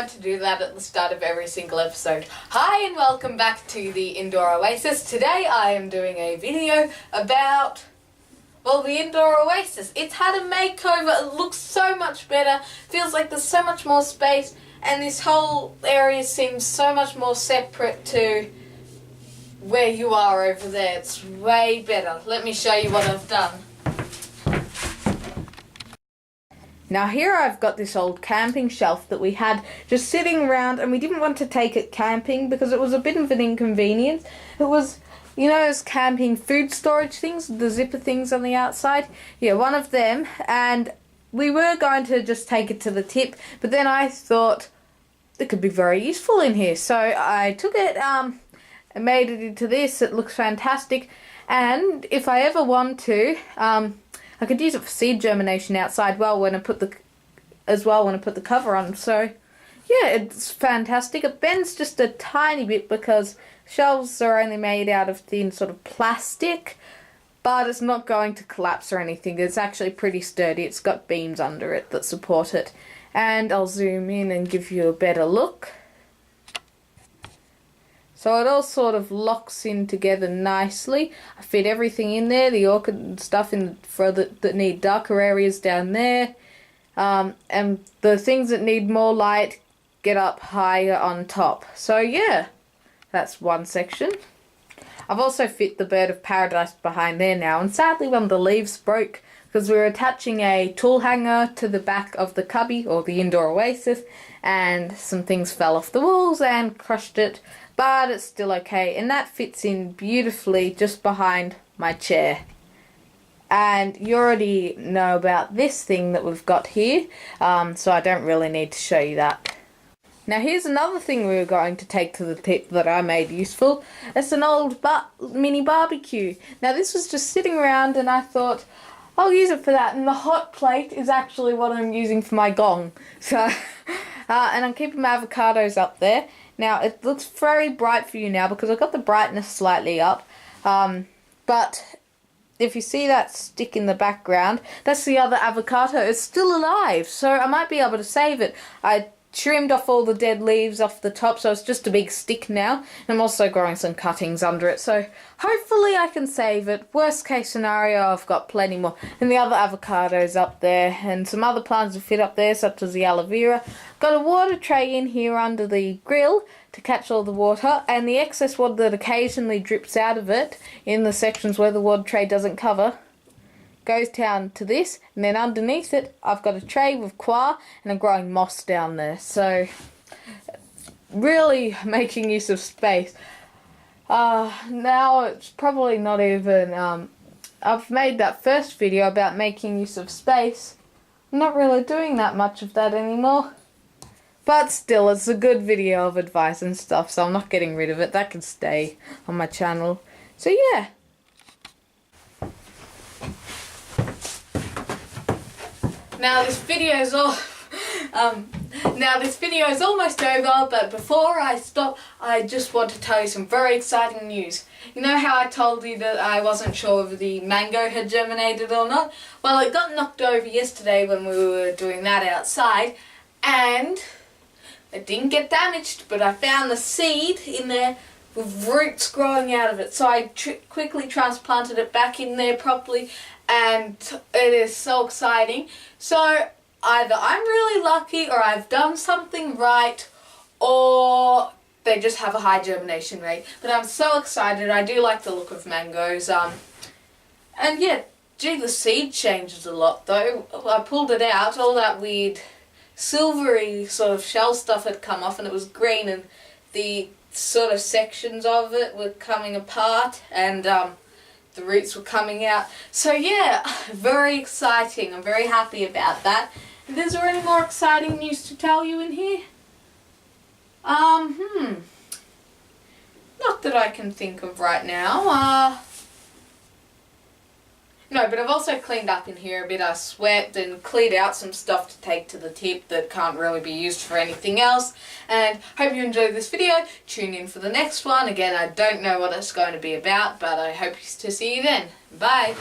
want to do that at the start of every single episode. Hi and welcome back to the Indoor Oasis. Today I am doing a video about, well, the Indoor Oasis. It's had a makeover. It looks so much better. Feels like there's so much more space. And this whole area seems so much more separate to where you are over there. It's way better. Let me show you what I've done. Now here I've got this old camping shelf that we had just sitting around, and we didn't want to take it camping because it was a bit of an inconvenience. It was, you know, those camping food storage things, the zipper things on the outside? Yeah, one of them, and we were going to just take it to the tip, but then I thought it could be very useful in here. So I took it and made it into this. It looks fantastic, and if I ever want to, I could use it for seed germination outside when I put the cover on. So yeah, it's fantastic. It bends just a tiny bit because shelves are only made out of thin sort of plastic, but it's not going to collapse or anything. It's actually pretty sturdy. It's got beams under it that support it. And I'll zoom in and give you a better look. So it all sort of locks in together nicely. I fit everything in there, the orchid and stuff that need darker areas down there. And the things that need more light get up higher on top. So yeah, that's one section. I've also fit the bird of paradise behind there now, and sadly one of the leaves broke because we were attaching a tool hanger to the back of the cubby, or the Indoor Oasis, and some things fell off the walls and crushed it. But it's still okay, and that fits in beautifully just behind my chair. And you already know about this thing that we've got here, so I don't really need to show you that. Now here's another thing we were going to take to the tip that I made useful. It's an old mini barbecue. Now this was just sitting around, and I thought I'll use it for that, and the hot plate is actually what I'm using for my gong. So, and I'm keeping my avocados up there. Now, it looks very bright for you now because I've got the brightness slightly up. But if you see that stick in the background, that's the other avocado. It's still alive, so I might be able to save it. I trimmed off all the dead leaves off the top, so it's just a big stick now. I'm also growing some cuttings under it, so hopefully I can save it. Worst case scenario, I've got plenty more. And the other avocados up there, and some other plants to fit up there, such as the aloe vera. Got a water tray in here under the grill to catch all the water, and the excess water that occasionally drips out of it in the sections where the water tray doesn't cover goes down to this, and then underneath it I've got a tray with coir, and I'm growing moss down there. So really making use of space. Now it's probably not even, I've made that first video about making use of space. I'm not really doing that much of that anymore. But still, it's a good video of advice and stuff, so I'm not getting rid of it. That can stay on my channel. So yeah. Now this video is almost over, but before I stop, I just want to tell you some very exciting news. You know how I told you that I wasn't sure if the mango had germinated or not? Well, it got knocked over yesterday when we were doing that outside, and it didn't get damaged, but I found the seed in there with roots growing out of it. So I quickly transplanted it back in there properly, and it is so exciting. So either I'm really lucky, or I've done something right, or they just have a high germination rate. But I'm so excited. I do like the look of mangoes. And yeah, gee, the seed changes a lot though. I pulled it out, all that weird silvery sort of shell stuff had come off, and it was green, and the sort of sections of it were coming apart, and the roots were coming out. So yeah, very exciting. I'm very happy about that. And is there any more exciting news to tell you in here? Not that I can think of right now. No, but I've also cleaned up in here a bit. I swept and cleared out some stuff to take to the tip that can't really be used for anything else. And hope you enjoyed this video. Tune in for the next one. Again, I don't know what it's going to be about, but I hope to see you then. Bye.